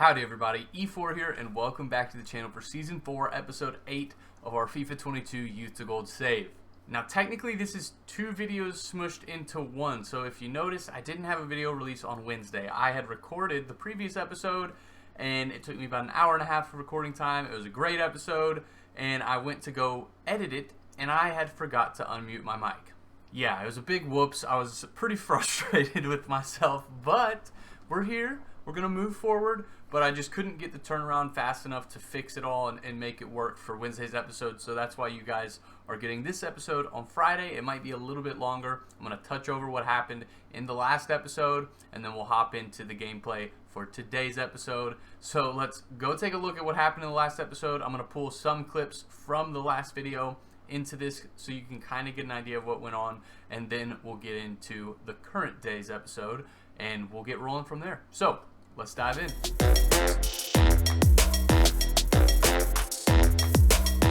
Howdy everybody, Efour here, and welcome back to the channel for Season 4, Episode 8 of our FIFA 22 Youth to Gold save. Now technically this is two videos smushed into one, so if you notice, I didn't have a video release on Wednesday. I had recorded the previous episode, and it took me about an hour and a half of recording time. It was a great episode, and I went to go edit it, and I had forgot to unmute my mic. Yeah, it was a big whoops. I was pretty frustrated with myself, but we're here. We're going to move forward, but I just couldn't get the turnaround fast enough to fix it all and make it work for Wednesday's episode, so that's why you guys are getting this episode on Friday. It might be a little bit longer. I'm going to touch over what happened in the last episode, and then we'll hop into the gameplay for today's episode. So let's go take a look at what happened in the last episode. I'm going to pull some clips from the last video into this so you can kind of get an idea of what went on, and then we'll get into the current day's episode, and we'll get rolling from there. So let's dive in.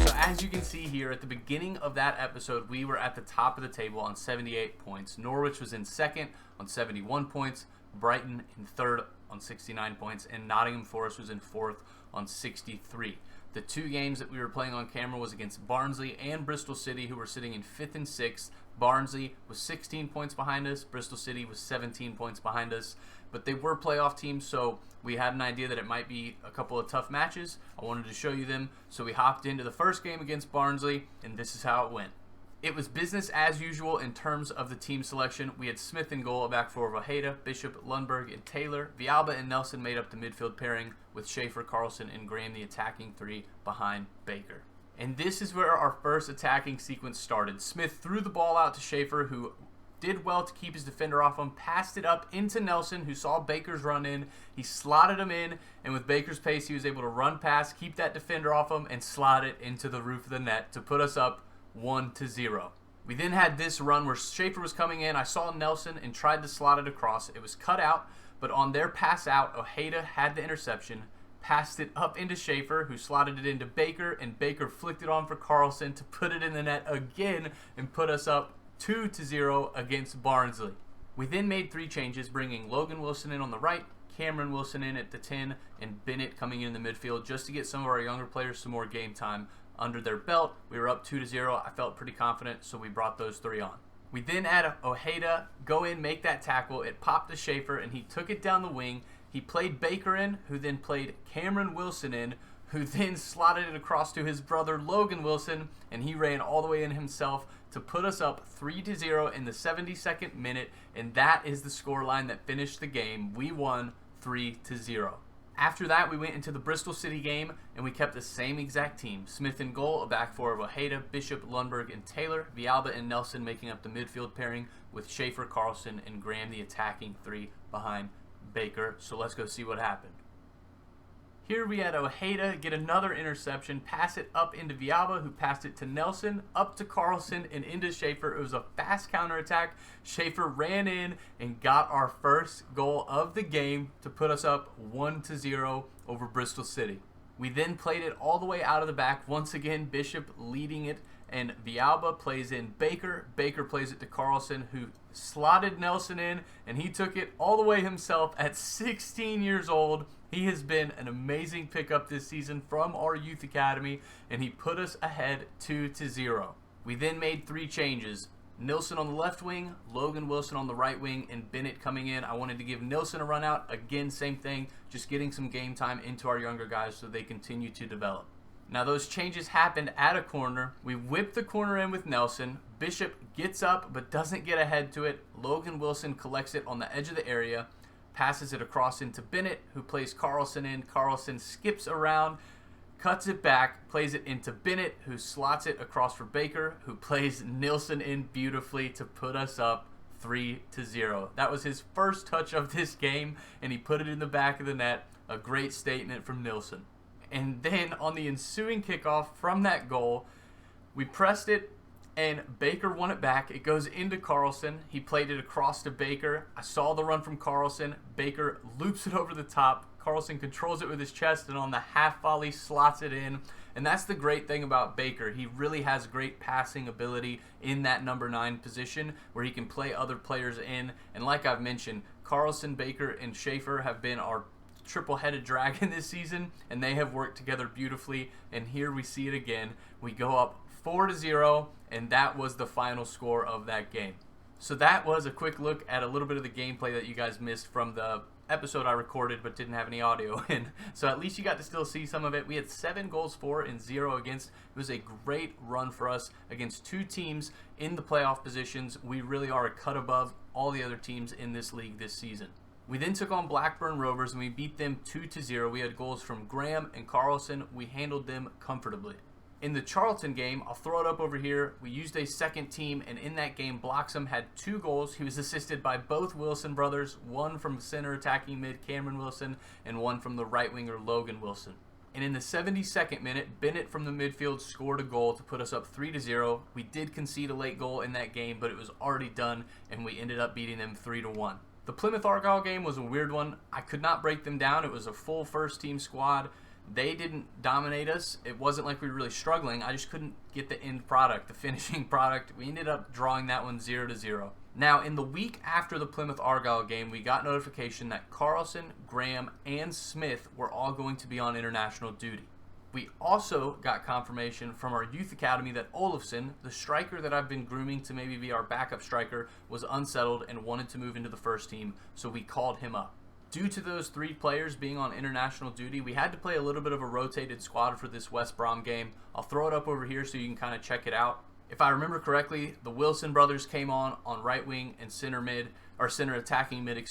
So as you can see here, at the beginning of that episode, we were at the top of the table on 78 points. Norwich was in second on 71 points, Brighton in third on 69 points, and Nottingham Forest was in fourth on 63. The two games that we were playing on camera was against Barnsley and Bristol City, who were sitting in 5th and 6th. Barnsley was 16 points behind us. Bristol City was 17 points behind us. But they were playoff teams, so we had an idea that it might be a couple of tough matches. I wanted to show you them, so we hopped into the first game against Barnsley, and this is how it went. It was business as usual in terms of the team selection. We had Smith in goal, a back four of Ojeda, Bishop, Lundqvist, and Taylor. Villalba and Nelson made up the midfield pairing, with Schaefer, Carlson, and Graham the attacking three behind Baker. And this is where our first attacking sequence started. Smith threw the ball out to Schaefer, who did well to keep his defender off him, passed it up into Nelson, who saw Baker's run in. He slotted him in, and with Baker's pace, he was able to run past, keep that defender off him, and slot it into the roof of the net to put us up 1-0. We then had this run where Schaefer was coming in. I saw Nelson and tried to slot it across. It was cut out, but on their pass out, Ojeda had the interception, passed it up into Schaefer, who slotted it into Baker, and Baker flicked it on for Carlson to put it in the net again and put us up 2-0 against Barnsley. We then made three changes, bringing Logan Wilson in on the right, Cameron Wilson in at the 10, and Bennett coming in the midfield just to get some of our younger players some more game time under their belt. We were up 2-0. I felt pretty confident, so we brought those three on. We then had Ojeda go in, make that tackle. It popped to Schaefer, and he took it down the wing. He played Baker in, who then played Cameron Wilson in, who then slotted it across to his brother Logan Wilson, and he ran all the way in himself to put us up 3-0 in the 72nd minute, and that is the scoreline that finished the game. We won 3-0. After that, we went into the Bristol City game, and we kept the same exact team. Smith in goal, a back four of Ojeda, Bishop, Lundqvist, and Taylor. Villalba and Nelson making up the midfield pairing, with Schaefer, Carlson, and Graham the attacking three behind Baker. So let's go see what happened. Here we had Ojeda get another interception, pass it up into Villalba, who passed it to Nelson, up to Carlson, and into Schaefer. It was a fast counterattack. Schaefer ran in and got our first goal of the game to put us up 1-0 over Bristol City. We then played it all the way out of the back. Once again, Bishop leading it, and Villalba plays in Baker. Baker plays it to Carlson, who slotted Nelson in, and he took it all the way himself at 16 years old. He has been an amazing pickup this season from our youth academy, and he put us ahead 2-0. We then made three changes. Nilsson on the left wing, Logan Wilson on the right wing, and Bennett coming in. I wanted to give Nilsson a run out. Again, same thing, just getting some game time into our younger guys so they continue to develop. Now those changes happened at a corner. We whipped the corner in with Nelson. Bishop gets up but doesn't get ahead to it. Logan Wilson collects it on the edge of the area, passes it across into Bennett, who plays Carlson in. Carlson skips around, cuts it back, plays it into Bennett, who slots it across for Baker, who plays Nilsson in beautifully to put us up 3-0. That was his first touch of this game, and he put it in the back of the net. A great statement from Nilsson. And then on the ensuing kickoff from that goal, we pressed it, and Baker won it back. It goes into Carlson. He played it across to Baker. I saw the run from Carlson. Baker loops it over the top. Carlson controls it with his chest, and on the half volley slots it in. And that's the great thing about Baker. He really has great passing ability in that number 9 position where he can play other players in. And like I've mentioned, Carlson, Baker, and Schaefer have been our triple-headed dragon this season, and they have worked together beautifully. And here we see it again. We go up 4-0, and that was the final score of that game. So that was a quick look at a little bit of the gameplay that you guys missed from the episode I recorded but didn't have any audio in. So at least you got to still see some of it. We had 7 goals for and 0 against. It was a great run for us against 2 teams in the playoff positions. We really are a cut above all the other teams in this league this season. We then took on Blackburn Rovers and we beat them 2-0. We had goals from Graham and Carlson. We handled them comfortably. In the Charlton game, I'll throw it up over here. We used a second team, and in that game, Bloxham had 2 goals. He was assisted by both Wilson brothers, one from center attacking mid Cameron Wilson, and one from the right winger Logan Wilson. And in the 72nd minute, Bennett from the midfield scored a goal to put us up 3-0. We did concede a late goal in that game, but it was already done, and we ended up beating them 3-1. The Plymouth Argyle game was a weird one. I could not break them down. It was a full first-team squad. They didn't dominate us. It wasn't like we were really struggling. I just couldn't get the end product, the finishing product. We ended up drawing that one 0-0. Now, in the week after the Plymouth Argyle game, we got notification that Carlson, Graham, and Smith were all going to be on international duty. We also got confirmation from our youth academy that Olofsson, the striker that I've been grooming to maybe be our backup striker, was unsettled and wanted to move into the first team, so we called him up. Due to those 3 players being on international duty, we had to play a little bit of a rotated squad for this West Brom game. I'll throw it up over here so you can kind of check it out. If I remember correctly, the Wilson brothers came on right wing and center attacking mid,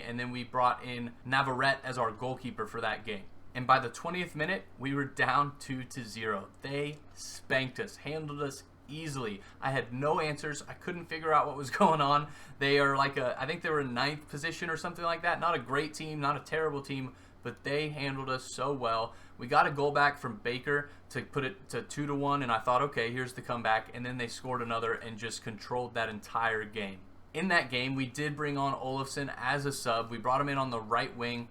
and then we brought in Navarrete as our goalkeeper for that game. And by the 20th minute, we were down 2-0. They spanked us, handled us easily. I had no answers. I couldn't figure out what was going on. They are I think they were in 9th position or something like that. Not a great team, not a terrible team, but they handled us so well. We got a goal back from Baker to put it to 2-1, and I thought, okay, here's the comeback. And then they scored another and just controlled that entire game. In that game, we did bring on Olofsson as a sub. We brought him in on the right wing.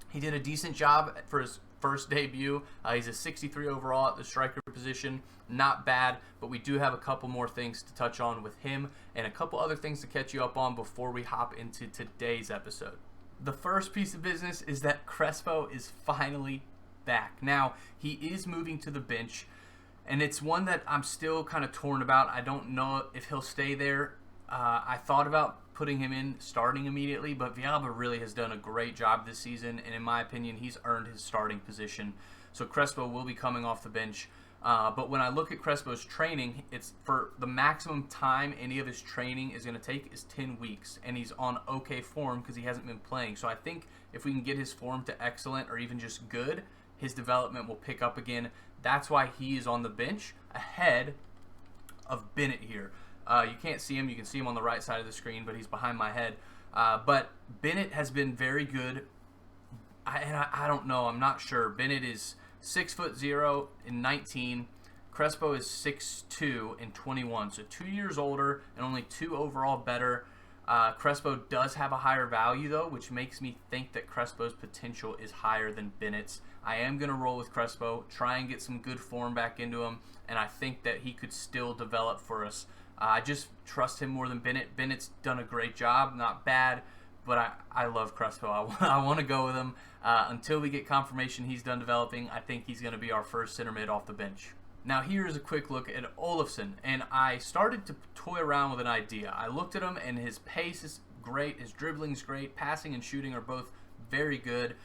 He did a decent job for his first debut. He's a 63 overall at the striker position. Not bad, but we do have a couple more things to touch on with him and a couple other things to catch you up on before we hop into today's episode. The first piece of business is that Crespo is finally back. Now, he is moving to the bench, and it's one that I'm still kind of torn about. I don't know if he'll stay there. I thought about putting him in starting immediately, but Villalba really has done a great job this season, and in my opinion, he's earned his starting position. So Crespo will be coming off the bench. But when I look at Crespo's training, it's for the maximum time any of his training is going to take is 10 weeks, and he's on okay form because he hasn't been playing. So I think if we can get his form to excellent or even just good, his development will pick up again. That's why he is on the bench ahead of Bennett here. You can't see him. You can see him on the right side of the screen, but he's behind my head. But Bennett has been very good. I don't know. I'm not sure. Bennett is 6'0" in 19. Crespo is 6'2" in 21. So 2 years older and only 2 overall better. Crespo does have a higher value, though, which makes me think that Crespo's potential is higher than Bennett's. I am going to roll with Crespo, try and get some good form back into him, and I think that he could still develop for us. I just trust him more than Bennett. Bennett's done a great job, not bad, but I love Crespo. I want to go with him. Until we get confirmation he's done developing, I think he's going to be our first center mid off the bench. Now here's a quick look at Olofsson, and I started to toy around with an idea. I looked at him, and his pace is great, his dribbling's great, passing and shooting are both very good,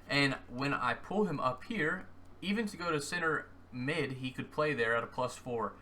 and when I pull him up here, even to go to center mid, he could play there at a +4.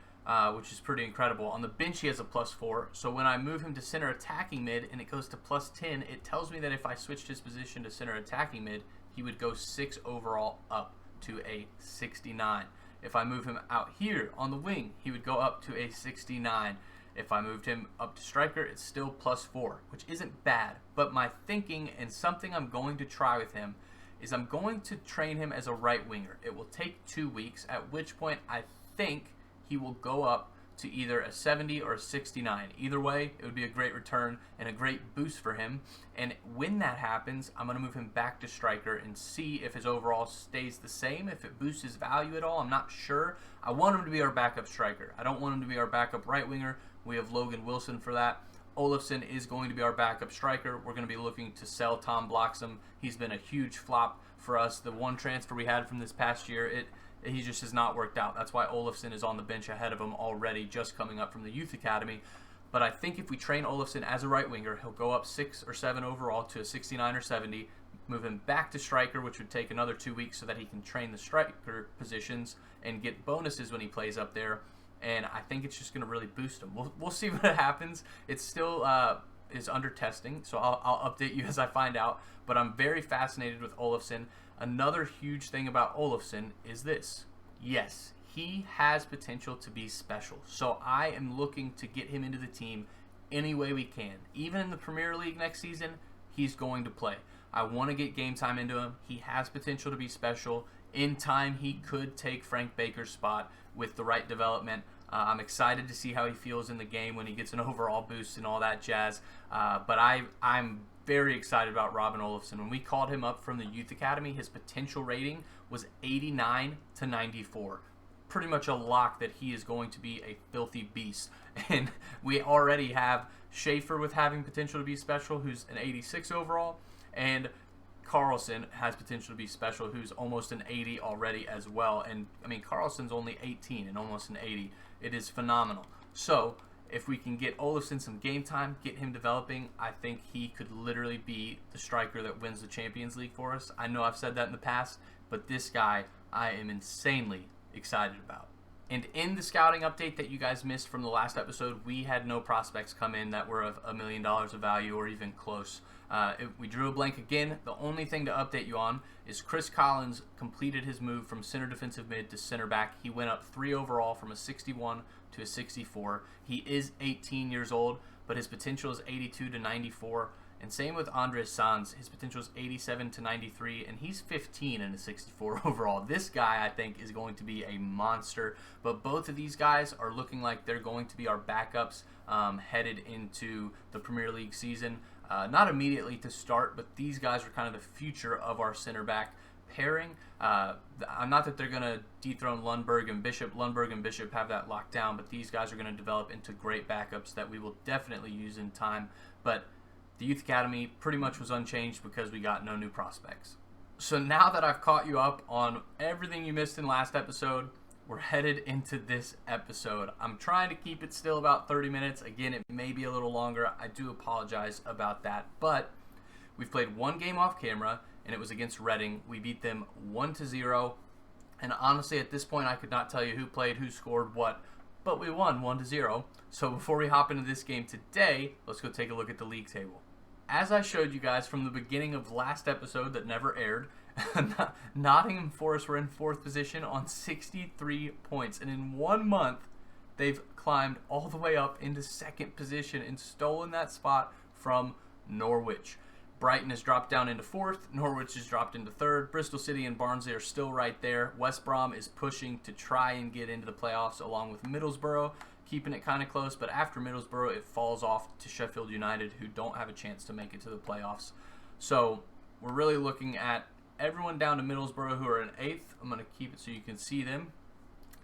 Which is pretty incredible. On the bench, he has a +4. So when I move him to center attacking mid and it goes to +10, it tells me that if I switched his position to center attacking mid, he would go 6 overall up to a 69. If I move him out here on the wing, he would go up to a 69. If I moved him up to striker, it's still +4, which isn't bad. But my thinking and something I'm going to try with him is I'm going to train him as a right winger. It will take 2 weeks, at which point I think he will go up to either a 70 or a 69. Either way, it would be a great return and a great boost for him. And when that happens, I'm going to move him back to striker and see if his overall stays the same, if it boosts his value at all. I'm not sure. I want him to be our backup striker. I don't want him to be our backup right winger. We have Logan Wilson for that. Olofsson is going to be our backup striker. We're going to be looking to sell Tom Bloxham. He's been a huge flop for us. The one transfer we had from this past year, he just has not worked out. That's why Olofsson is on the bench ahead of him already, just coming up from the youth academy. But I think if we train Olofsson as a right winger, he'll go up 6 or 7 overall to a 69 or 70, move him back to striker, which would take another 2 weeks so that he can train the striker positions and get bonuses when he plays up there. And I think it's just going to really boost him. We'll see what happens. It's still is under testing, so I'll update you as I find out. But I'm very fascinated with Olofsson. Another huge thing about Olofsson is this. Yes, he has potential to be special. So I am looking to get him into the team any way we can. Even in the Premier League next season, he's going to play. I want to get game time into him. He has potential to be special. In time, he could take Frank Baker's spot with the right development. I'm excited to see how he feels in the game when he gets an overall boost and all that jazz. But I'm very excited about Robin Olofsson. When we called him up from the youth academy, his potential rating was 89 to 94. Pretty much a lock that he is going to be a filthy beast. And we already have Schaefer with having potential to be special, who's an 86 overall. And Carlson has potential to be special, who's almost an 80 already as well. And, I mean, Carlson's only 18 and almost an 80. It is phenomenal. So, if we can get Olofsson some game time, get him developing, I think he could literally be the striker that wins the Champions League for us. I know I've said that in the past, but this guy I am insanely excited about. And in the scouting update that you guys missed from the last episode, we had no prospects come in that were of $1 million of value or even close. We drew a blank again. The only thing to update you on is Chris Collins completed his move from center defensive mid to center back. He went up 3 overall from a 61 to a 64. He is 18 years old, but his potential is 82 to 94. And same with Andres Sanz. His potential is 87 to 93, and he's 15 and a 64 overall. This guy, I think, is going to be a monster. But both of these guys are looking like they're going to be our backups headed into the Premier League season. Not immediately to start, but these guys are kind of the future of our center back pairing. Not that they're going to dethrone Lundberg and Bishop. Lundberg and Bishop have that locked down, but these guys are going to develop into great backups that we will definitely use in time. But the Youth Academy pretty much was unchanged because we got no new prospects. So now that I've caught you up on everything you missed in last episode, we're headed into this episode. I'm trying to keep it still about 30 minutes. Again, it may be a little longer. I do apologize about that. But we've played one game off camera, and it was against Reading. We beat them 1-0. And honestly, at this point, I could not tell you who played, who scored what. But we won 1-0. So before we hop into this game today, let's go take a look at the league table. As I showed you guys from the beginning of last episode that never aired, Nottingham Forest were in 4th position on 63 points. And in 1 month, they've climbed all the way up into 2nd position and stolen that spot from Norwich. Brighton has dropped down into 4th. Norwich has dropped into 3rd. Bristol City and Barnsley are still right there. West Brom is pushing to try and get into the playoffs along with Middlesbrough, keeping it kind of close. But after Middlesbrough, it falls off to Sheffield United, who don't have a chance to make it to the playoffs. So we're really looking at everyone down to Middlesbrough, who are in 8th. I'm going to keep it so you can see them.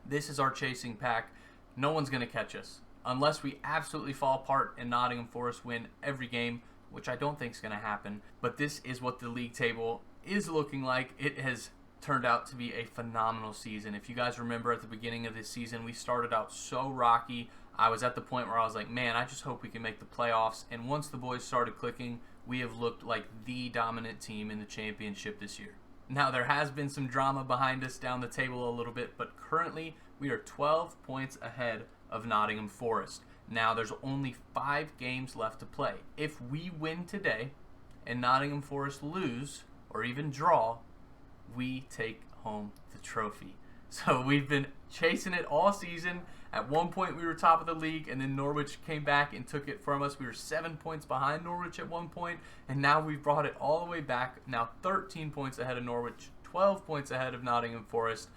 This is our chasing pack. No one's going to catch us unless we absolutely fall apart and Nottingham Forest win every game, which I don't think is going to happen. But this is what the league table is looking like. It has turned out to be a phenomenal season. If you guys remember at the beginning of this season, we started out so rocky. I was at the point where I was like, man, I just hope we can make the playoffs. And once the boys started clicking, we have looked like the dominant team in the championship this year. Now, there has been some drama behind us down the table a little bit, but currently we are 12 points ahead of Nottingham Forest. Now, there's only 5 games left to play. If we win today and Nottingham Forest lose or even draw, we take home the trophy. So we've been chasing it all season. At one point, we were top of the league, and then Norwich came back and took it from us. We were 7 points behind Norwich at one point, and now we've brought it all the way back. Now 13 points ahead of Norwich, 12 points ahead of Nottingham Forest.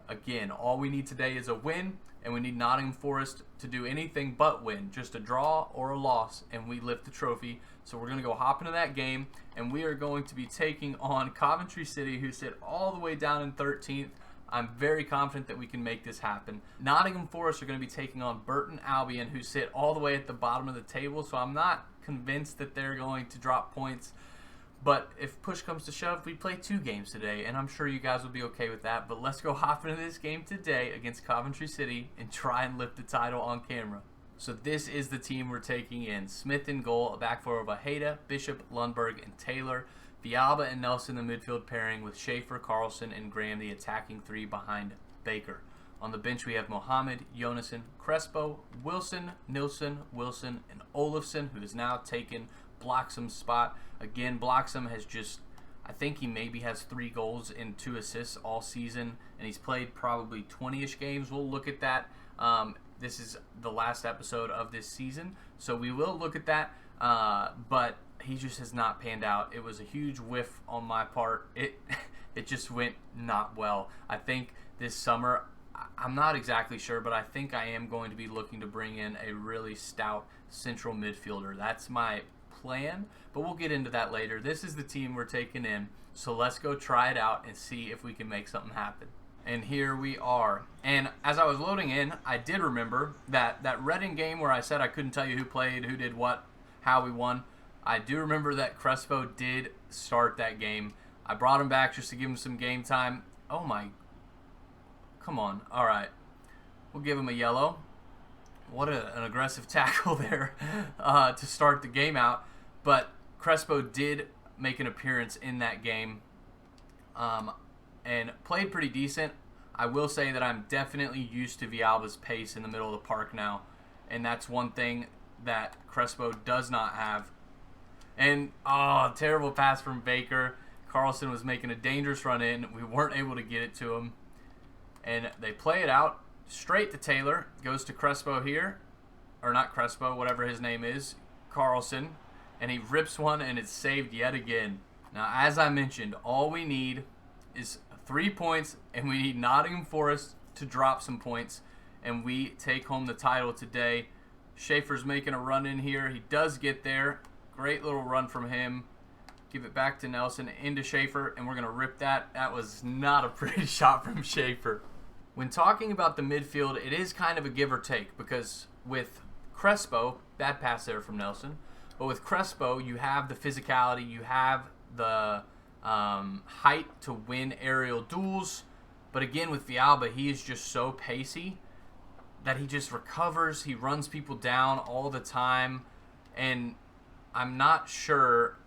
Again, all we need today is a win, and we need Nottingham Forest to do anything but win, just a draw or a loss, and we lift the trophy. So we're going to go hop into that game, and we are going to be taking on Coventry City, who sit all the way down in 13th. I'm very confident that we can make this happen. Nottingham Forest are going to be taking on Burton Albion, who sit all the way at the bottom of the table, so I'm not convinced that they're going to drop points. But if push comes to shove, we play 2 games today, and I'm sure you guys will be okay with that. But let's go hop into this game today against Coventry City and try and lift the title on camera. So this is the team we're taking in. Smith in goal, a back four of Ojeda, Bishop, Lundberg, and Taylor. Vialba and Nelson the midfield pairing with Schaefer, Carlson, and Graham the attacking 3 behind Baker. On the bench we have Mohammed, Jonassen, Crespo, Wilson, Nilsson, Wilson, and Olafsson, who has now taken Bloxham's spot. Again, Bloxham has just, I think he maybe has 3 goals and 2 assists all season, and he's played probably 20-ish games. We'll look at that. This is the last episode of this season, so we will look at that, but he just has not panned out. It was a huge whiff on my part. It just went not well. I think this summer, I'm not exactly sure, but I think I am going to be looking to bring in a really stout central midfielder. That's my plan, but we'll get into that later. This is the team we're taking in, so let's go try it out and see if we can make something happen. And here we are. And as I was loading in, I did remember that Reading game where I said I couldn't tell you who played, who did what, how we won. I do remember that Crespo did start that game. I brought him back just to give him some game time. Oh my, come on. All right, we'll give him a yellow. What an aggressive tackle there to start the game out. But Crespo did make an appearance in that game and played pretty decent. I will say that I'm definitely used to Vialba's pace in the middle of the park now, and that's one thing that Crespo does not have. And, terrible pass from Baker. Carlson was making a dangerous run in. We weren't able to get it to him. And they play it out straight to Taylor. Goes to Crespo here. Or not Crespo, whatever his name is. Carlson. And he rips one, and it's saved yet again. Now, as I mentioned, all we need is 3 points, and we need Nottingham Forest to drop some points. And we take home the title today. Schaefer's making a run in here. He does get there. Great little run from him. Give it back to Nelson, into Schaefer, and we're going to rip that. That was not a pretty shot from Schaefer. When talking about the midfield, it is kind of a give or take, because with Crespo, bad pass there from Nelson, but with Crespo, you have the physicality, you have the height to win aerial duels, but again, with Vialba, he is just so pacey that he just recovers, he runs people down all the time, and I'm not sure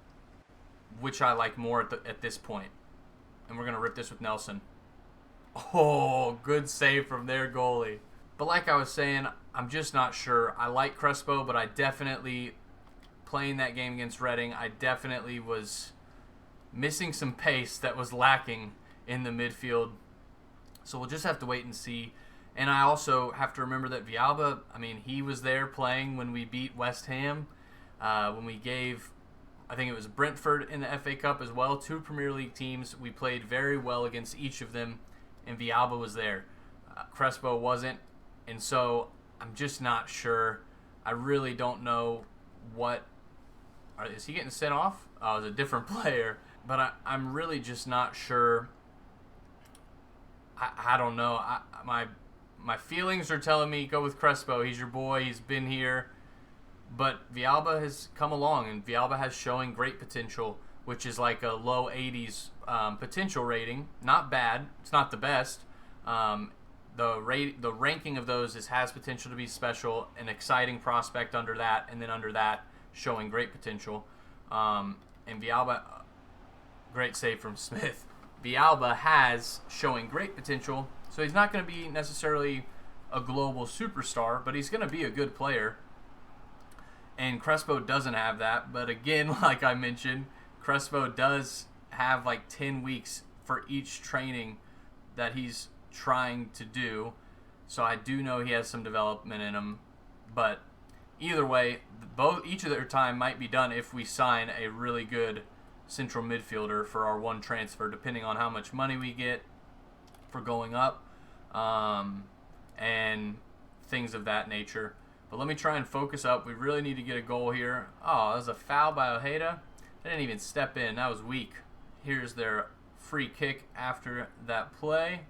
which I like more at this point. And we're going to rip this with Nelson. Oh, good save from their goalie. But like I was saying, I'm just not sure. I like Crespo, but I definitely, playing that game against Reading, I definitely was missing some pace that was lacking in the midfield. So we'll just have to wait and see. And I also have to remember that Vialba, I mean, he was there playing when we beat West Ham. When we gave, I think it was Brentford in the FA Cup as well, 2 Premier League teams. We played very well against each of them, and Vialba was there. Crespo wasn't, and so I'm just not sure. I really don't know what. Is he getting sent off? Oh, it's a different player. But I'm really just not sure. I don't know. My feelings are telling me go with Crespo. He's your boy. He's been here. But Vialba has come along, and Vialba has showing great potential, which is like a low 80s potential rating. Not bad. It's not the best. The ranking of those has potential to be special, an exciting prospect under that, and then under that, showing great potential. And Vialba, great save from Smith. Vialba has showing great potential, so he's not going to be necessarily a global superstar, but he's going to be a good player. And Crespo doesn't have that, but again, like I mentioned, Crespo does have like 10 weeks for each training that he's trying to do, so I do know he has some development in him. But either way, each of their time might be done if we sign a really good central midfielder for our one transfer, depending on how much money we get for going up, and things of that nature. But let me try and focus up. We really need to get a goal here. Oh, that was a foul by Ojeda. They didn't even step in. That was weak. Here's their free kick after that play.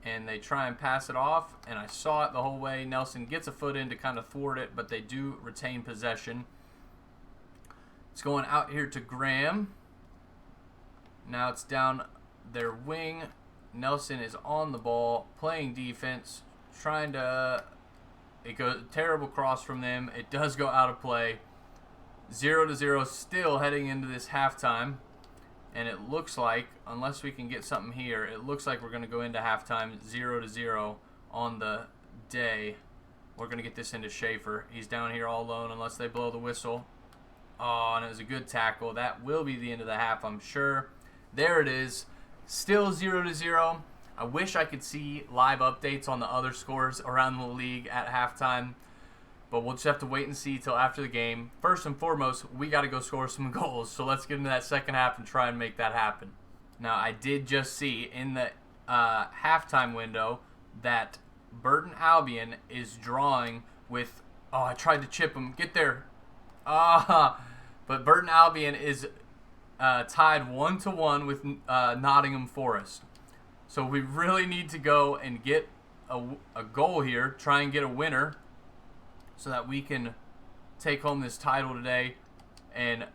and they try and pass it off, and I saw it the whole way. Nelson gets a foot in to kind of thwart it, but they do retain possession. It's going out here to Graham. Now it's down their wing. Nelson is on the ball, playing defense, trying to... It goes terrible cross from them. It does go out of play. 0-0 still heading into this halftime. And it looks like, unless we can get something here, it looks like we're going to go into halftime 0-0 on the day. We're going to get this into Schaefer. He's down here all alone unless they blow the whistle. Oh, and it was a good tackle. That will be the end of the half, I'm sure. There it is. Still 0-0. I wish I could see live updates on the other scores around the league at halftime. But we'll just have to wait and see till after the game. First and foremost, we got to go score some goals. So let's get into that second half and try and make that happen. Now, I did just see in the halftime window that Burton Albion is drawing with... Oh, I tried to chip him. Get there. But Burton Albion is tied 1-1 with Nottingham Forest. So we really need to go and get a goal here. Try and get a winner, so that we can take home this title today and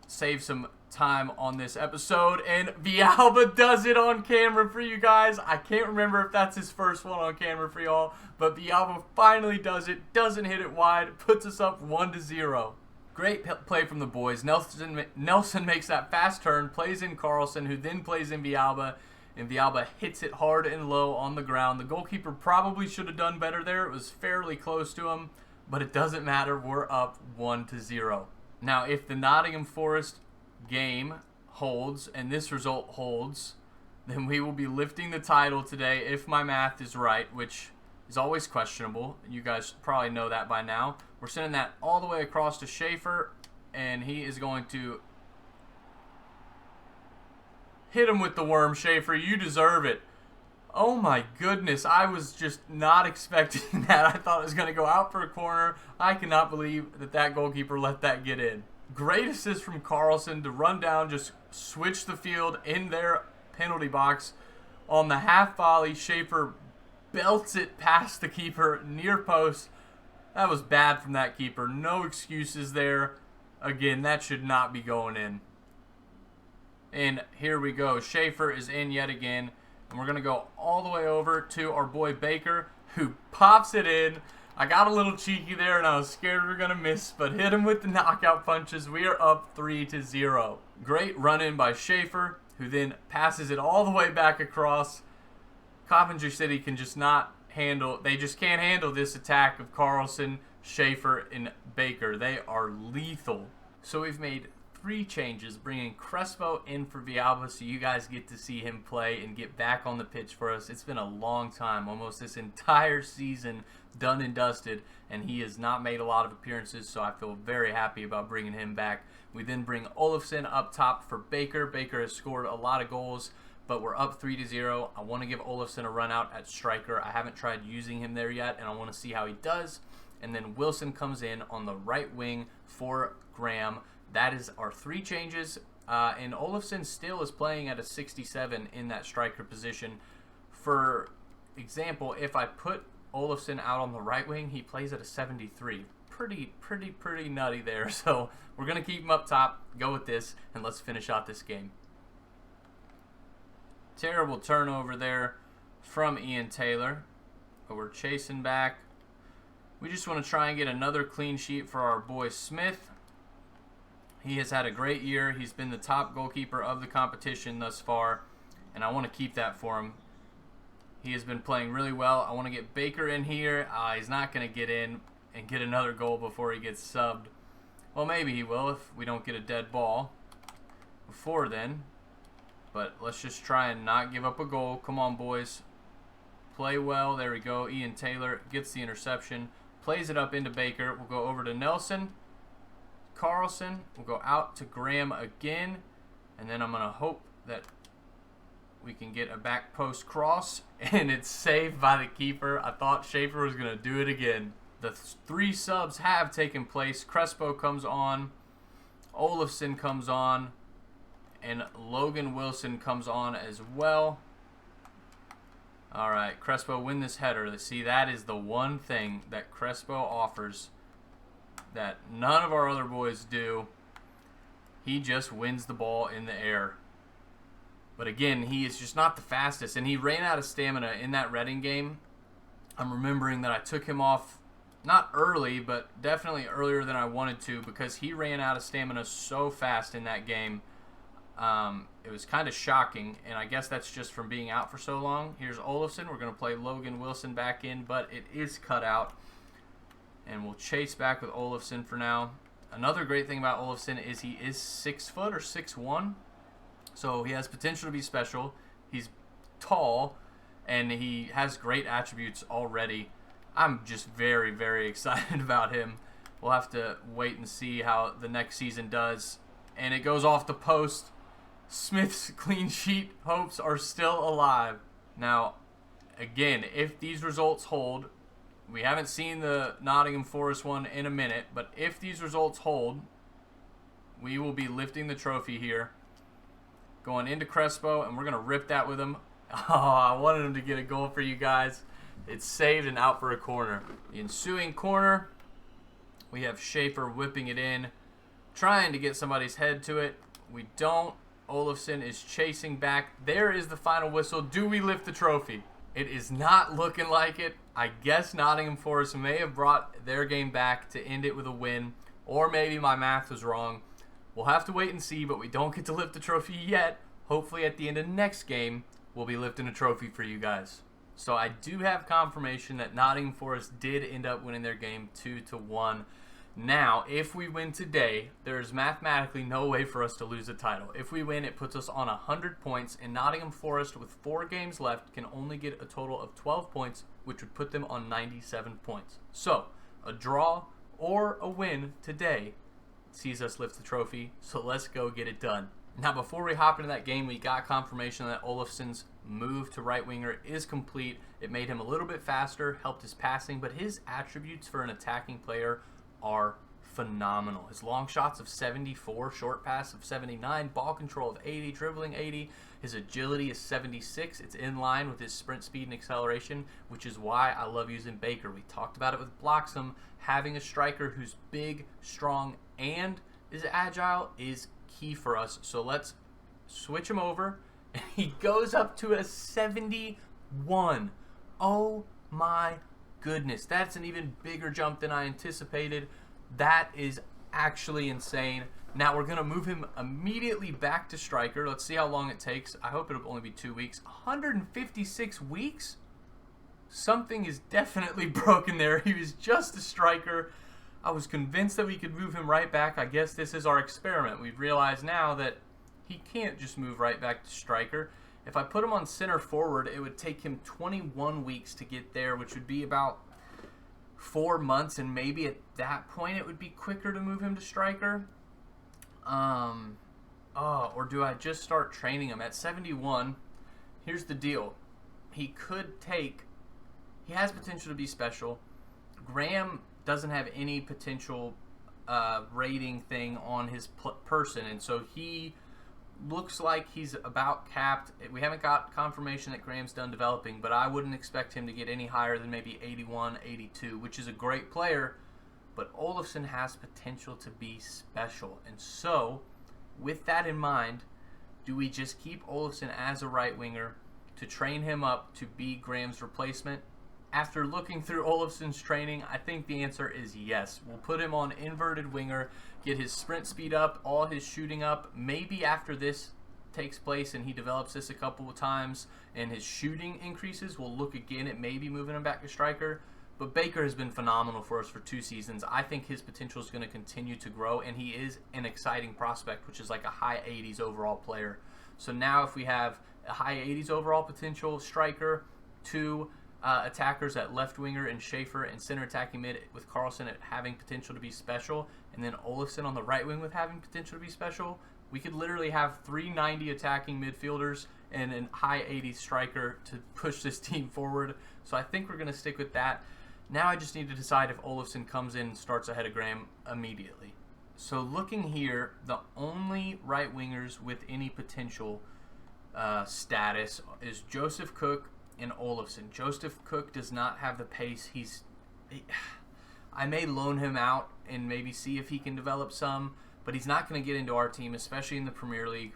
save some time on this episode. And Villalba does it on camera for you guys. I can't remember if that's his first one on camera for y'all, but Villalba finally does it. Doesn't hit it wide. Puts us up 1-0. Great play from the boys. Nelson makes that fast turn, plays in Carlson, who then plays in Villalba. And Villalba hits it hard and low on the ground. The goalkeeper probably should have done better there. It was fairly close to him, but it doesn't matter. We're up 1-0. Now, if the Nottingham Forest game holds and this result holds, then we will be lifting the title today, if my math is right, which is always questionable. You guys probably know that by now. We're sending that all the way across to Schaefer, and he is going to... Hit him with the worm, Schaefer. You deserve it. Oh my goodness. I was just not expecting that. I thought it was going to go out for a corner. I cannot believe that goalkeeper let that get in. Great assist from Carlson to run down, just switch the field in their penalty box. On the half volley, Schaefer belts it past the keeper, near post. That was bad from that keeper. No excuses there. Again, that should not be going in. And here we go. Schaefer is in yet again. And we're going to go all the way over to our boy Baker, who pops it in. I got a little cheeky there, and I was scared we were going to miss, but hit him with the knockout punches. We are up 3-0. Great run-in by Schaefer, who then passes it all the way back across. Coventry City can just not handle... They just can't handle this attack of Carlson, Schaefer, and Baker. They are lethal. So we've made 3 changes, bringing Crespo in for Villalba so you guys get to see him play and get back on the pitch for us. It's been a long time, almost this entire season done and dusted, and he has not made a lot of appearances, so I feel very happy about bringing him back. We then bring Olofsson up top for Baker. Baker has scored a lot of goals, but we're up 3-0. I want to give Olofsson a run out at striker. I haven't tried using him there yet, and I want to see how he does. And then Wilson comes in on the right wing for Graham. That is our 3 changes, and Olofsson still is playing at a 67 in that striker position. For example, if I put Olofsson out on the right wing, he plays at a 73. Pretty nutty there. So we're going to keep him up top, go with this, and let's finish out this game. Terrible turnover there from Ian Taylor, but we're chasing back. We just want to try and get another clean sheet for our boy Smith. He has had a great year. He's been the top goalkeeper of the competition thus far, and I want to keep that for him. He has been playing really well. I want to get Baker in here. He's not going to get in and get another goal before he gets subbed. Well, maybe he will if we don't get a dead ball before then. But let's just try and not give up a goal. Come on, boys. Play well. There we go. Ian Taylor gets the interception. Plays it up into Baker. We'll go over to Nelson. Carlson will go out to Graham again, and then I'm going to hope that we can get a back post cross, and it's saved by the keeper. I thought Schaefer was going to do it again. The 3 subs have taken place. Crespo comes on, Olofsson comes on, and Logan Wilson comes on as well. All right, Crespo, win this header. See, that is the one thing that Crespo offers that none of our other boys do. He just wins the ball in the air. But again, he is just not the fastest, and he ran out of stamina in that Reading game. I'm remembering that I took him off, not early, but definitely earlier than I wanted to, because he ran out of stamina so fast in that game. It was kind of shocking, and I guess that's just from being out for so long. Here's Olofsson. We're going to play Logan Wilson back in, but it is cut out. And we'll chase back with Olofsson for now. Another great thing about Olofsson is he is 6 foot or 6'1", so he has potential to be special. He's tall, and he has great attributes already. I'm just very, very excited about him. We'll have to wait and see how the next season does. And it goes off the post. Smith's clean sheet hopes are still alive. Now, again, if these results hold, we haven't seen the Nottingham Forest one in a minute, but if these results hold, we will be lifting the trophy here. Going into Crespo, and we're going to rip that with him. Oh, I wanted him to get a goal for you guys. It's saved and out for a corner. The ensuing corner, we have Schaefer whipping it in, trying to get somebody's head to it. We don't. Olofsson is chasing back. There is the final whistle. Do we lift the trophy? It is not looking like it. I guess Nottingham Forest may have brought their game back to end it with a win, or maybe my math was wrong. We'll have to wait and see, but we don't get to lift the trophy yet. Hopefully at the end of next game, we'll be lifting a trophy for you guys. So I do have confirmation that Nottingham Forest did end up winning their game 2-1. Now, if we win today, there's mathematically no way for us to lose the title. If we win, it puts us on 100 points, and Nottingham Forest, with 4 games left, can only get a total of 12 points, which would put them on 97 points. So, a draw or a win today sees us lift the trophy, so let's go get it done. Now, before we hop into that game, we got confirmation that Olofsson's move to right winger is complete. It made him a little bit faster, helped his passing, but his attributes for an attacking player are phenomenal. His long shots of 74, short pass of 79, ball control of 80, dribbling 80. His agility is 76. It's in line with his sprint speed and acceleration, which is why I love using Baker. We talked about it with Bloxham. Having a striker who's big, strong, and is agile is key for us. So let's switch him over. He goes up to a 71. Oh my goodness, that's an even bigger jump than I anticipated. That is actually insane. Now we're going to move him immediately back to striker. Let's see how long it takes. I hope it'll only be 2 weeks. 156 weeks? Something is definitely broken there. He was just a striker. I was convinced that we could move him right back. I guess this is our experiment. We've realized now that he can't just move right back to striker. If I put him on center forward, it would take him 21 weeks to get there, which would be about 4 months, and maybe at that point it would be quicker to move him to striker. Or do I just start training him? At 71, here's the deal. He has potential to be special. Graham doesn't have any potential rating thing on his person, and so he looks like he's about capped. We haven't got confirmation that Graham's done developing, but I wouldn't expect him to get any higher than maybe 81, 82, which is a great player, but Olofsson has potential to be special. And so, with that in mind, do we just keep Olofsson as a right winger to train him up to be Graham's replacement? After looking through Olofsson's training, I think the answer is yes. We'll put him on inverted winger, get his sprint speed up, all his shooting up. Maybe after this takes place and he develops this a couple of times and his shooting increases, we'll look again at maybe moving him back to striker. But Baker has been phenomenal for us for 2 seasons. I think his potential is going to continue to grow, and he is an exciting prospect, which is like a high 80s overall player. So now if we have a high 80s overall potential striker, 2 attackers at left winger and Schaefer, and center attacking mid with Carlson at having potential to be special, and then Olofsson on the right wing with having potential to be special, we could literally have 390 attacking midfielders and a high 80s striker to push this team forward. So I think we're going to stick with that. Now I just need to decide if Olofsson comes in and starts ahead of Graham immediately. So looking here, the only right wingers with any potential status is Joseph Cook and Olofsson. Joseph Cook does not have the pace. I may loan him out and maybe see if he can develop some, but he's not going to get into our team, especially in the Premier League.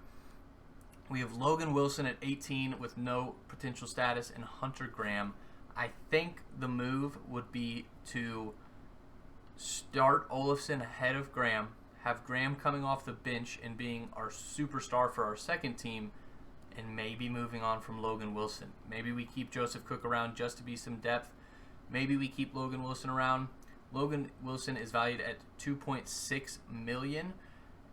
We have Logan Wilson at 18 with no potential status, and Hunter Graham. I think the move would be to start Olofsson ahead of Graham, have Graham coming off the bench and being our superstar for our second team, and maybe moving on from Logan Wilson. Maybe we keep Joseph Cook around just to be some depth. Maybe we keep Logan Wilson around. Logan Wilson is valued at $2.6 million,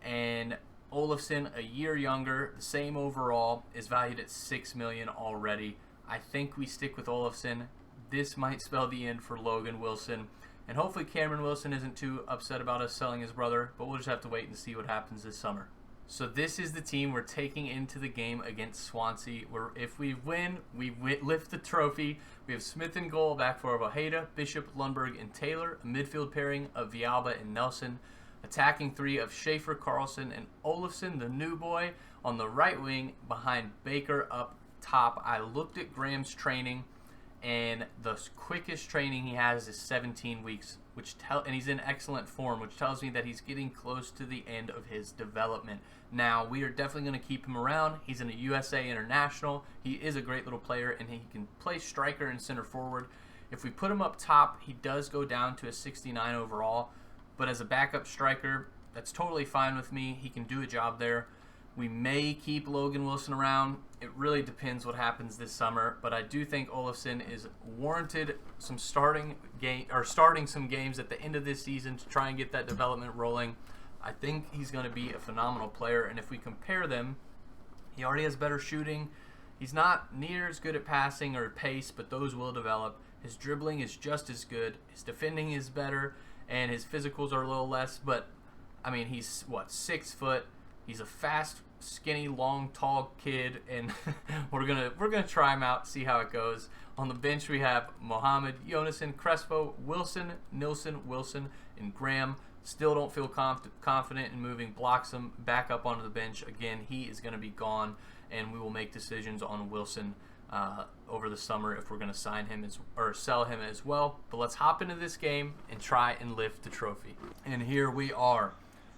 and Olofsson, a year younger, the same overall, is valued at $6 million already. I think we stick with Olofsson. This might spell the end for Logan Wilson. And hopefully Cameron Wilson isn't too upset about us selling his brother, but we'll just have to wait and see what happens this summer. So this is the team we're taking into the game against Swansea, where if we win, we lift the trophy. We have Smith in goal, back four of Ojeda, Bishop, Lundqvist, and Taylor, a midfield pairing of Villalba and Nelson, attacking three of Schaefer, Carlson, and Olofsson, the new boy, on the right wing behind Baker up top. I looked at Graham's training, and the quickest training he has is 17 weeks, and he's in excellent form, which tells me that he's getting close to the end of his development. Now, we are definitely going to keep him around. He's in a USA international. He is a great little player, and he can play striker and center forward. If we put him up top, he does go down to a 69 overall, but as a backup striker, that's totally fine with me. He can do a job there. We may keep Logan Wilson around. It really depends what happens this summer, but I do think Olofsson is warranted starting some games at the end of this season to try and get that development rolling. I think he's going to be a phenomenal player, and if we compare them, he already has better shooting. He's not near as good at passing or pace, but those will develop. His dribbling is just as good. His defending is better, and his physicals are a little less, but I mean, he's 6 foot. He's a fast, skinny, long, tall kid, and we're gonna try him out, see how it goes. On the bench, we have Mohammed, Jonassen, Crespo, Wilson, Nilsson, Wilson, and Graham. Still don't feel confident in moving Bloxham back up onto the bench. Again, he is going to be gone, and we will make decisions on Wilson over the summer if we're going to sign him or sell him as well. But let's hop into this game and try and lift the trophy. And here we are.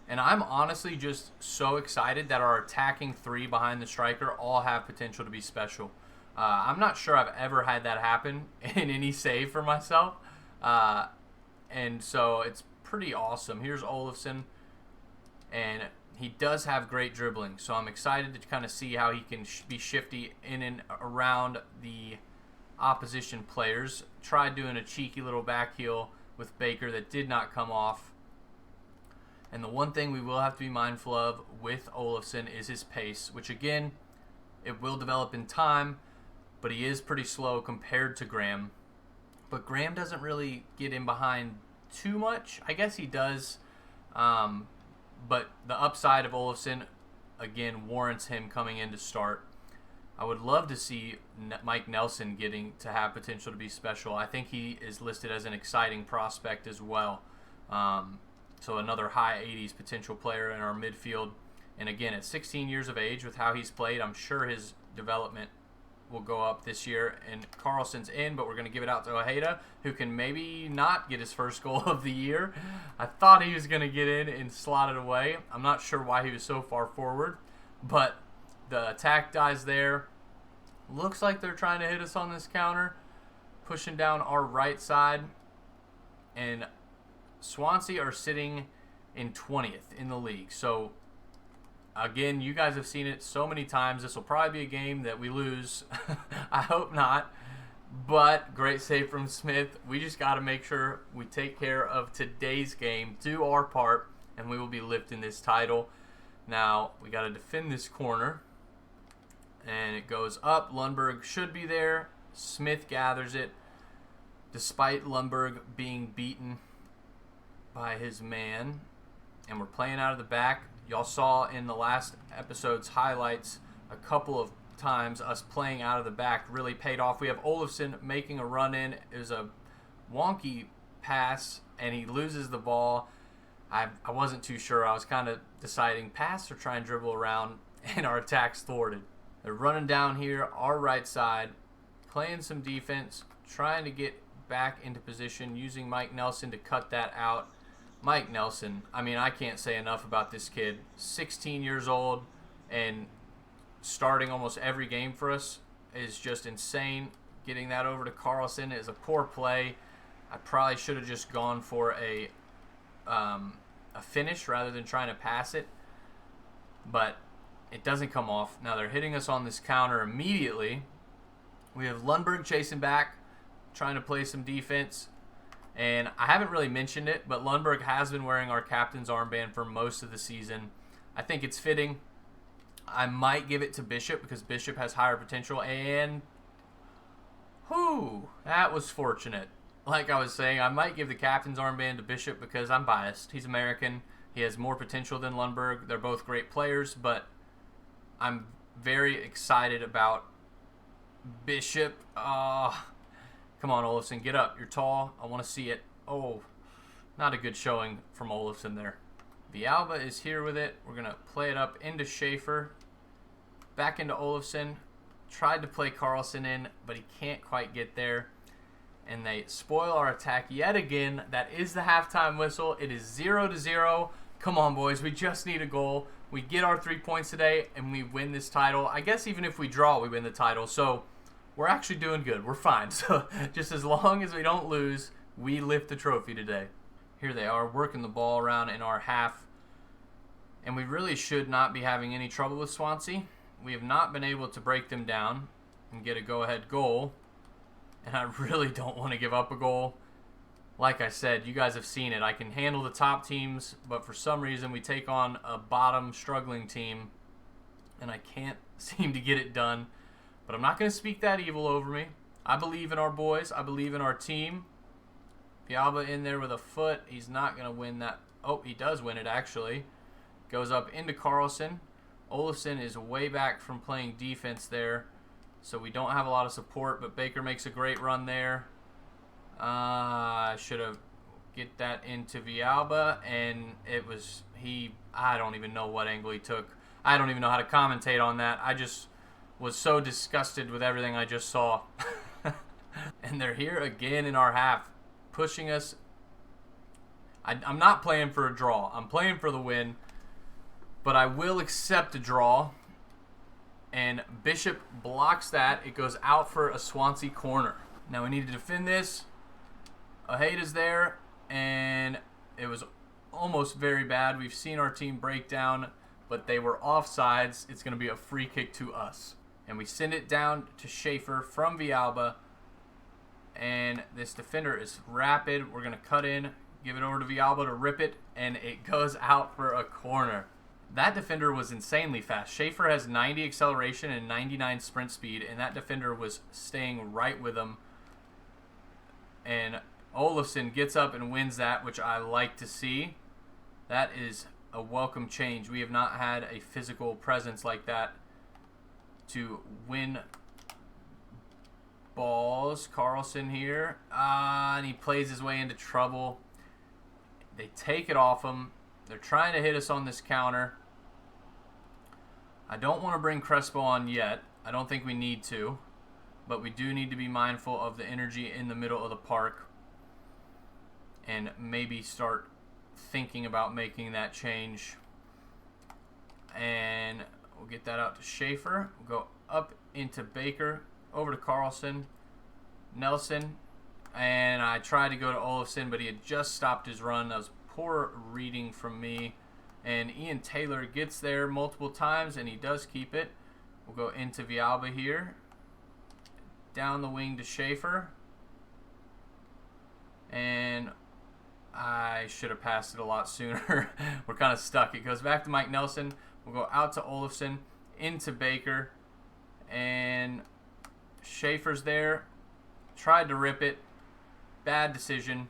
And I'm honestly just so excited that our attacking three behind the striker all have potential to be special. I'm not sure I've ever had that happen in any save for myself. And so it's pretty awesome. Here's Olofsson. And he does have great dribbling. So I'm excited to kind of see how he can be shifty in and around the opposition players. Tried doing a cheeky little back heel with Baker that did not come off. And the one thing we will have to be mindful of with Olofsson is his pace, which again, it will develop in time, but he is pretty slow compared to Graham. But Graham doesn't really get in behind too much. I guess he does, but the upside of Olofsson, again, warrants him coming in to start. I would love to see Mike Nelson getting to have potential to be special. I think he is listed as an exciting prospect as well. So another high 80s potential player in our midfield. And again, at 16 years of age, with how he's played, I'm sure his development will go up this year. And Carlson's in, but we're going to give it out to Ojeda, who can maybe not get his first goal of the year. I thought he was going to get in and slot it away. I'm not sure why he was so far forward, but the attack dies there. Looks like they're trying to hit us on this counter, pushing down our right side. And Swansea are sitting in 20th in the league. So, again, you guys have seen it so many times. This will probably be a game that we lose. I hope not. But great save from Smith. We just got to make sure we take care of today's game, do our part, and we will be lifting this title. Now, we got to defend this corner. And it goes up. Lundqvist should be there. Smith gathers it. Despite Lundqvist being beaten by his man, and we're playing out of the back. Y'all saw in the last episode's highlights a couple of times us playing out of the back really paid off. We have Olofsson making a run in. It was a wonky pass, and he loses the ball. I wasn't too sure. I was kind of deciding pass or try and dribble around, and our attack's thwarted. They're running down here, our right side, playing some defense, trying to get back into position, using Mike Nelson to cut that out. Mike Nelson, I mean, I can't say enough about this kid. 16 years old and starting almost every game for us is just insane. Getting that over to Carlson is a poor play. I probably should have just gone for a finish rather than trying to pass it. But it doesn't come off. Now they're hitting us on this counter immediately. We have Lundqvist chasing back, trying to play some defense. And I haven't really mentioned it, but Lundqvist has been wearing our captain's armband for most of the season. I think it's fitting. I might give it to Bishop because Bishop has higher potential. And, that was fortunate. Like I was saying, I might give the captain's armband to Bishop because I'm biased. He's American. He has more potential than Lundqvist. They're both great players, but I'm very excited about Bishop. Come on, Olofsson, get up. You're tall. I want to see it. Oh, not a good showing from Olofsson there. Villalba is here with it. We're going to play it up into Schaefer. Back into Olofsson. Tried to play Carlson in, but he can't quite get there. And they spoil our attack yet again. That is the halftime whistle. It is 0-0. Come on, boys. We just need a goal. We get our 3 points today, and we win this title. I guess even if we draw, we win the title. So we're actually doing good. We're fine. So just as long as we don't lose, we lift the trophy today. Here they are working the ball around in our half. And we really should not be having any trouble with Swansea. We have not been able to break them down and get a go-ahead goal. And I really don't want to give up a goal. Like I said, you guys have seen it. I can handle the top teams, but for some reason we take on a bottom struggling team, and I can't seem to get it done. But I'm not going to speak that evil over me. I believe in our boys. I believe in our team. Villalba in there with a foot. He's not going to win that. Oh, he does win it, actually. Goes up into Carlson. Olofsson is way back from playing defense there, so we don't have a lot of support, but Baker makes a great run there. I should have get that into Villalba, and it was I don't even know what angle he took. I don't even know how to commentate on that. I just was so disgusted with everything I just saw. And they're here again in our half, pushing us. I'm not playing for a draw. I'm playing for the win, but I will accept a draw. And Bishop blocks that. It goes out for a Swansea corner. Now we need to defend this. Ojeda's there, and it was almost very bad. We've seen our team break down, but they were offsides. It's going to be a free kick to us. And we send it down to Schaefer from Villalba. And this defender is rapid. We're going to cut in, give it over to Villalba to rip it, and it goes out for a corner. That defender was insanely fast. Schaefer has 90 acceleration and 99 sprint speed, and that defender was staying right with him. And Olofsson gets up and wins that, which I like to see. That is a welcome change. We have not had a physical presence like that to win balls. Carlson here. And he plays his way into trouble. They take it off him. They're trying to hit us on this counter. I don't want to bring Crespo on yet. I don't think we need to. But we do need to be mindful of the energy in the middle of the park. And maybe start thinking about making that change. And we'll get that out to Schaefer. We'll go up into Baker. Over to Carlson. Nelson. And I tried to go to Olofsson, but he had just stopped his run. That was poor reading from me. And Ian Taylor gets there multiple times, and he does keep it. We'll go into Villalba here. Down the wing to Schaefer. And I should have passed it a lot sooner. We're kind of stuck. It goes back to Mike Nelson. We'll go out to Olofsson, into Baker. And Schaefer's there. Tried to rip it. Bad decision.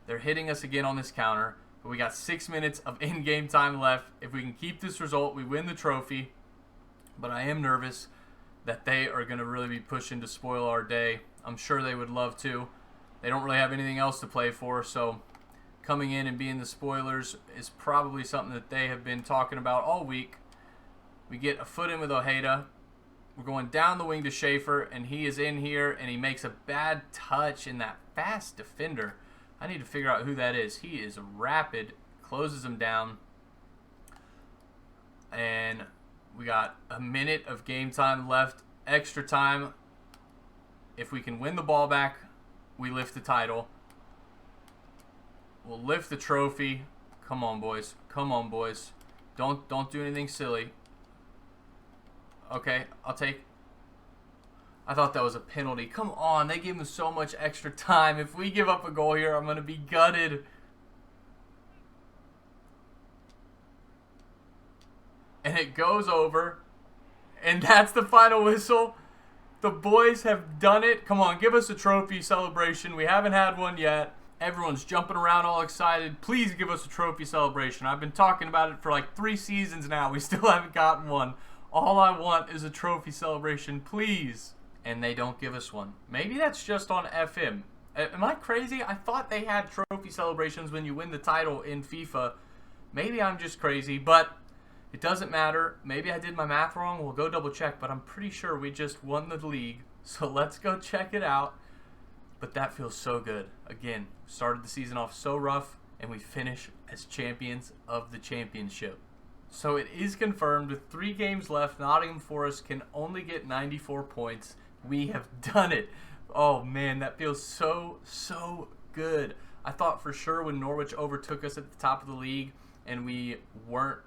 They're hitting us again on this counter. But we got 6 minutes of in-game time left. If we can keep this result, we win the trophy. But I am nervous that they are going to really be pushing to spoil our day. I'm sure they would love to. They don't really have anything else to play for, so coming in and being the spoilers is probably something that they have been talking about all week. We get a foot in with Ojeda. We're going down the wing to Schaefer, and he is in here, and he makes a bad touch in that fast defender. I need to figure out who that is. He is rapid, closes him down, and we got a minute of game time left, extra time. If we can win the ball back, we lift the title. We'll lift the trophy. Come on, boys. Come on, boys. Don't do anything silly. Okay, I'll take. I thought that was a penalty. Come on, they gave him so much extra time. If we give up a goal here, I'm going to be gutted. And it goes over. And that's the final whistle. The boys have done it. Come on, give us a trophy celebration. We haven't had one yet. Everyone's jumping around all excited. Please give us a trophy celebration. I've been talking about it for like 3 seasons now. We still haven't gotten one. All I want is a trophy celebration, please. And they don't give us one. Maybe that's just on FM. Am I crazy? I thought they had trophy celebrations when you win the title in FIFA. Maybe I'm just crazy, but it doesn't matter. Maybe I did my math wrong. We'll go double check, but I'm pretty sure we just won the league. So let's go check it out. But that feels so good. Again, started the season off so rough, and we finish as champions of the championship. So it is confirmed with 3 games left. Nottingham Forest can only get 94 points. We have done it. Oh man, that feels so good. I thought for sure when Norwich overtook us at the top of the league and we were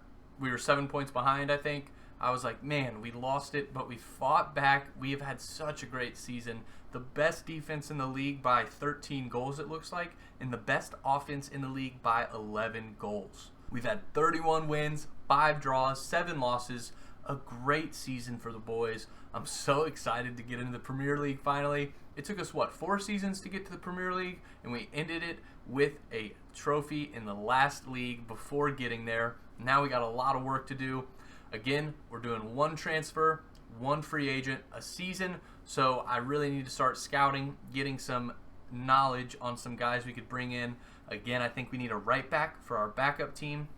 7 points behind, I think. I was like, man, we lost it, but we fought back. We have had such a great season. The best defense in the league by 13 goals, it looks like, and the best offense in the league by 11 goals. We've had 31 wins, 5 draws, 7 losses. A great season for the boys. I'm so excited to get into the Premier League finally. It took us, 4 seasons to get to the Premier League, and we ended it with a trophy in the last league before getting there. Now we got a lot of work to do. Again, we're doing 1 transfer, 1 free agent a season, so I really need to start scouting, getting some knowledge on some guys we could bring in. Again, I think we need a right back for our backup team,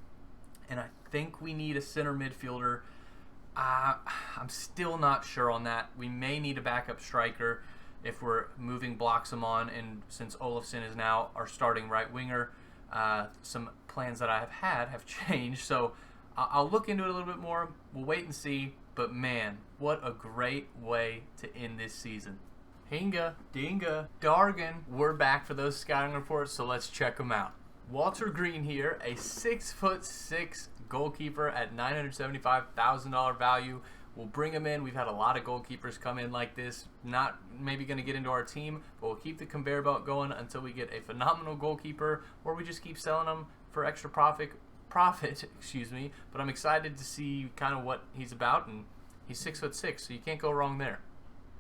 and I think we need a center midfielder. I'm still not sure on that. We may need a backup striker if we're moving Bloxham on, and since Olofsson is now our starting right winger, some plans that I have changed, so I'll look into it a little bit more. We'll wait and see, but man, what a great way to end this season. Hinga, Dinga, Dargan, we're back for those scouting reports, so let's check them out. Walter Green here, a 6'6" goalkeeper at $975,000 value. We'll bring him in. We've had a lot of goalkeepers come in like this. Not maybe going to get into our team, but we'll keep the conveyor belt going until we get a phenomenal goalkeeper, or we just keep selling them for extra profit, excuse me. But I'm excited to see kind of what he's about, and he's 6'6", so you can't go wrong there.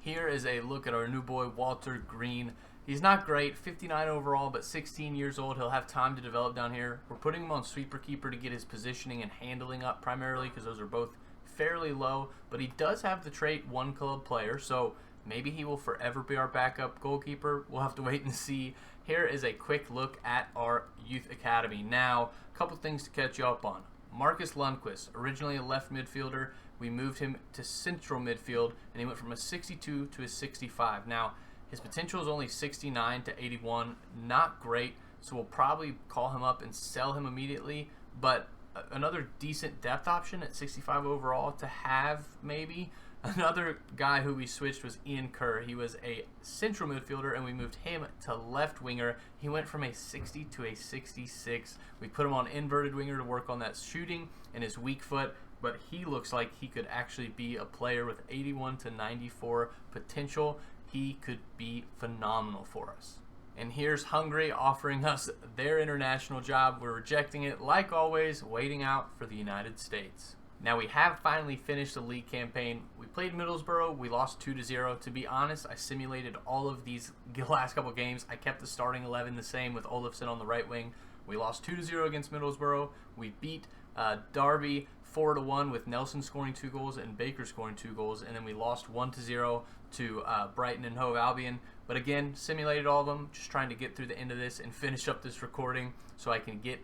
Here is a look at our new boy, Walter Green. He's not great, 59 overall, but 16 years old. He'll have time to develop down here. We're putting him on sweeper keeper to get his positioning and handling up primarily because those are both fairly low, but he does have the trait 1 club player, so maybe he will forever be our backup goalkeeper. We'll have to wait and see. Here is a quick look at our youth academy. Now, a couple things to catch you up on. Marcus Lundqvist, originally a left midfielder. We moved him to central midfield, and he went from a 62 to a 65. Now, his potential is only 69 to 81. Not great, so we'll probably call him up and sell him immediately, but another decent depth option at 65 overall to have, maybe. Another guy who we switched was Kerr. He was a central midfielder, and we moved him to left winger. He went from a 60 to a 66. We put him on inverted winger to work on that shooting and his weak foot, but he looks like he could actually be a player with 81 to 94 potential. He could be phenomenal for us. And here's Hungary offering us their international job. We're rejecting it, like always, waiting out for the United States. Now, we have finally finished the league campaign. We played Middlesbrough. We lost 2-0. To be honest, I simulated all of these last couple games. I kept the starting 11 the same with Olofsson on the right wing. We lost 2-0 against Middlesbrough. We beat Derby 4-1 with Nelson scoring 2 goals and Baker scoring 2 goals. And then we lost 1-0 to Brighton and Hove Albion. But again, simulated all of them, just trying to get through the end of this and finish up this recording so I can get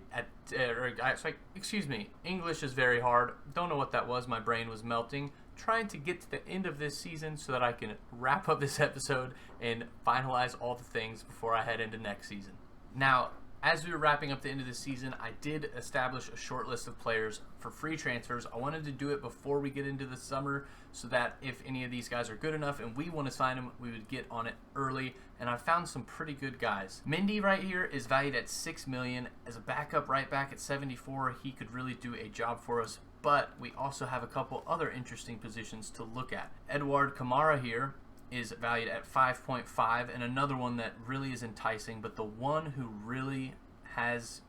excuse me, English is very hard. Don't know what that was. My brain was melting. trying to get to the end of this season so that I can wrap up this episode and finalize all the things before I head into next season. Now, as we were wrapping up the end of the season, I did establish a short list of players for free transfers. I wanted to do it before we get into the summer so that if any of these guys are good enough and we want to sign them, we would get on it early. And I found some pretty good guys. Mendy right here is valued at $6 million. As a backup right back at 74, he could really do a job for us. But we also have a couple other interesting positions to look at. Edouard Kamara here is valued at 5.5, and another one that really is enticing, but the one who really has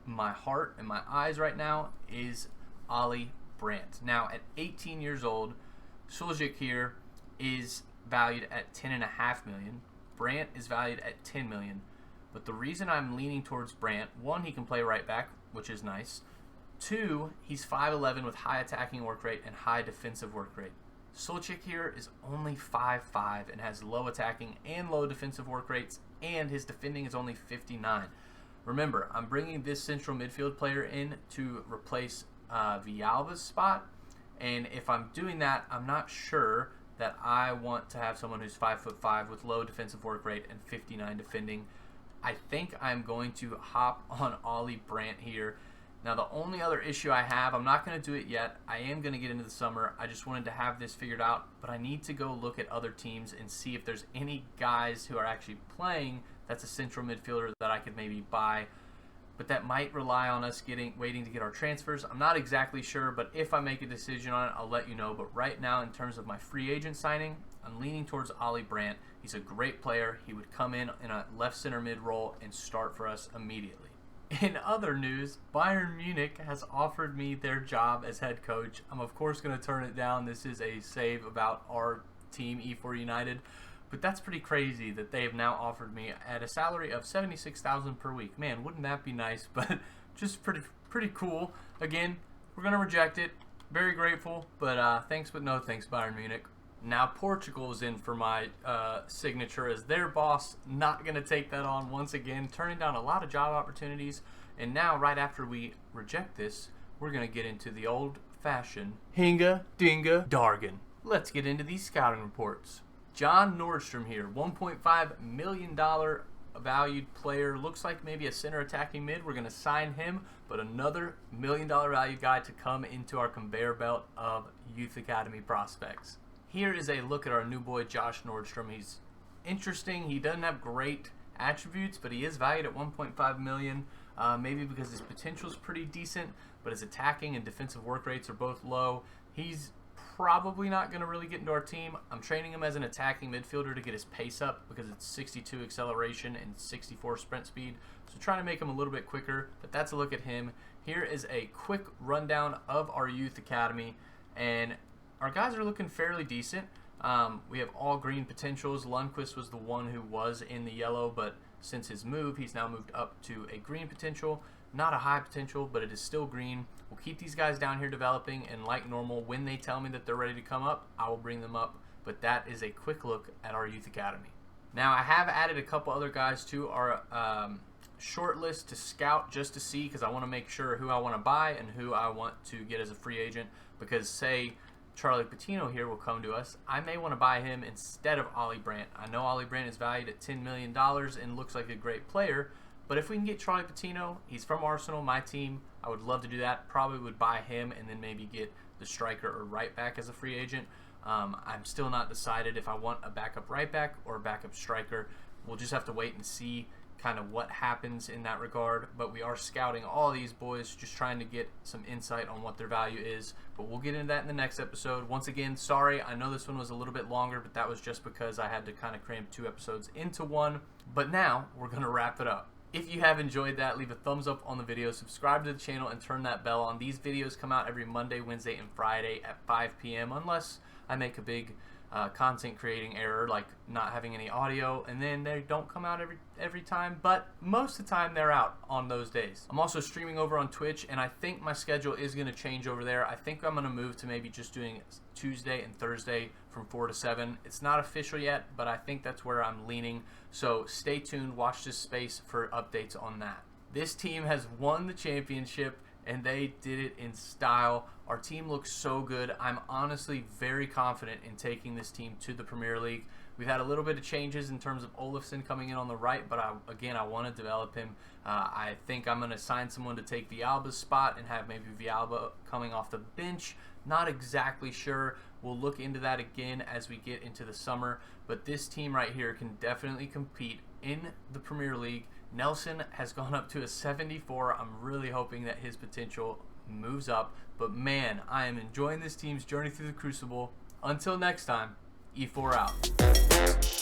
my heart and my eyes right now is Ollie Brandt. Now, at 18 years old, Suljic here is valued at $10.5 million. Brandt is valued at $10 million. But the reason I'm leaning towards Brandt, one, he can play right back, which is nice. Two, he's 5'11" with high attacking work rate and high defensive work rate. Suljic here is only 5'5" and has low attacking and low defensive work rates, and his defending is only 59. Remember, I'm bringing this central midfield player in to replace Villalba's spot, and if I'm doing that, I'm not sure that I want to have someone who's 5'5" with low defensive work rate and 59 defending. I think I'm going to hop on Ollie Brandt here. Now, the only other issue I have, I'm not going to do it yet. I am going to get into the summer. I just wanted to have this figured out, but I need to go look at other teams and see if there's any guys who are actually playing that's a central midfielder that I could maybe buy. But that might rely on us waiting to get our transfers. I'm not exactly sure, but if I make a decision on it, I'll let you know. But right now, in terms of my free agent signing, I'm leaning towards Ollie Brandt. He's a great player. He would come in a left center mid role and start for us immediately. In other news, Bayern Munich has offered me their job as head coach. I'm of course going to turn it down. This is a save about our team, Efour United. But that's pretty crazy that they have now offered me at a salary of $76,000 per week. Man, wouldn't that be nice? But just pretty cool. Again, we're going to reject it. Very grateful, but thanks but no thanks, Bayern Munich. Now Portugal is in for my signature as their boss. Not going to take that on once again. Turning down a lot of job opportunities. And now, right after we reject this, we're going to get into the old-fashioned Hinga Dinga Dargan. Let's get into these scouting reports. John Nordstrom here, $1.5 million valued player. Looks like maybe a center attacking mid. We're going to sign him, but another $1 million value guy to come into our conveyor belt of youth academy prospects. Here is a look at our new boy, Josh Nordstrom. He's interesting. He doesn't have great attributes, but he is valued at $1.5 million, maybe because his potential is pretty decent, but his attacking and defensive work rates are both low. He's probably not going to really get into our team. I'm training him as an attacking midfielder to get his pace up because it's 62 acceleration and 64 sprint speed. So trying to make him a little bit quicker, but that's a look at him. Here is a quick rundown of our youth academy, and our guys are looking fairly decent. We have all green potentials. Lundqvist was the one who was in the yellow, but since his move, he's now moved up to a green potential. Not a high potential, but it is still green. We'll keep these guys down here developing, and like normal, when they tell me that they're ready to come up, I will bring them up. But that is a quick look at our youth academy. Now, I have added a couple other guys to our short list to scout just to see, because I want to make sure who I want to buy and who I want to get as a free agent. Because say Charlie Patino here will come to us, I may want to buy him instead of Ollie Brandt. I know Ollie Brandt is valued at $10 million and looks like a great player, but if we can get Charlie Patino, he's from Arsenal, my team, I would love to do that. Probably would buy him and then maybe get the striker or right back as a free agent. I'm still not decided if I want a backup right back or a backup striker. We'll just have to wait and see kind of what happens in that regard. But we are scouting all these boys, just trying to get some insight on what their value is. But we'll get into that in the next episode. Once again, sorry, I know this one was a little bit longer, but that was just because I had to kind of cram 2 episodes into one. But now we're going to wrap it up. If you have enjoyed that, leave a thumbs up on the video, subscribe to the channel, and turn that bell on. These videos come out every Monday, Wednesday, and Friday at 5 p.m. unless I make a big content creating error like not having any audio, and then they don't come out every time, but most of the time they're out on those days. I'm also streaming over on Twitch, and I think my schedule is going to change over there. I think I'm going to move to maybe just doing Tuesday and Thursday from 4 to 7. It's not official yet, but I think that's where I'm leaning, so stay tuned, watch this space for updates on that. This team has won the championship, and they did it in style. Our team looks so good. I'm honestly very confident in taking this team to the Premier League. We've had a little bit of changes in terms of Olafsson coming in on the right, but I want to develop him. I think I'm going to sign someone to take Villalba's spot and have maybe Villalba coming off the bench. Not exactly sure. We'll look into that again as we get into the summer. But this team right here can definitely compete in the Premier League. Nelson has gone up to a 74. I'm really hoping that his potential moves up. But man, I am enjoying this team's journey through the Crucible. Until next time, Efour out.